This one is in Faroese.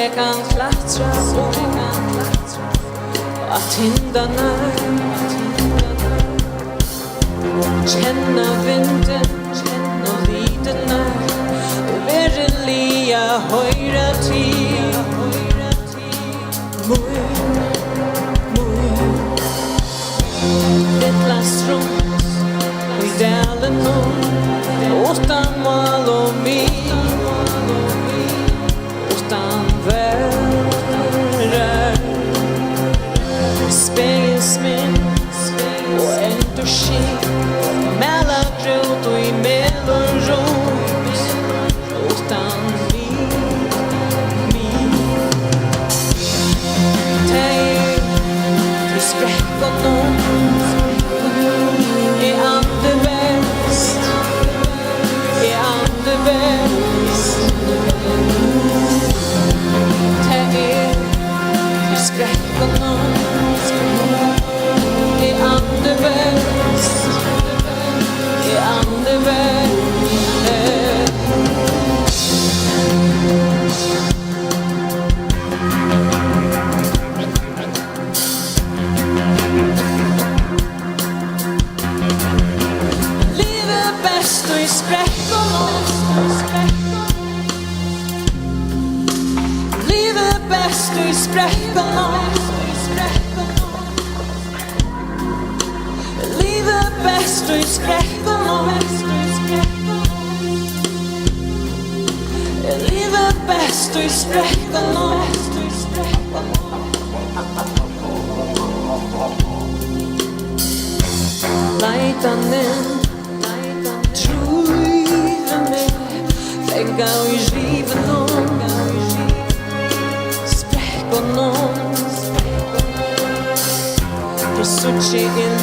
jag kan klättra att hindarna känna vinden och liderna verkliga höra till ett lastrum i dalen utan mål och utan världar spegelsmin och ändå skit mellan grot och i mellanrot utan Tej till spräckorna är andevärst Tej till spräckorna är andevärst Livet bäst och i spräckorna Livet bäst och i spräckorna Livet bäst och i spräckorna Livet bäst och i spräckorna Leitanen Truiven mig Fägga och i riven spräckorna Prosucci in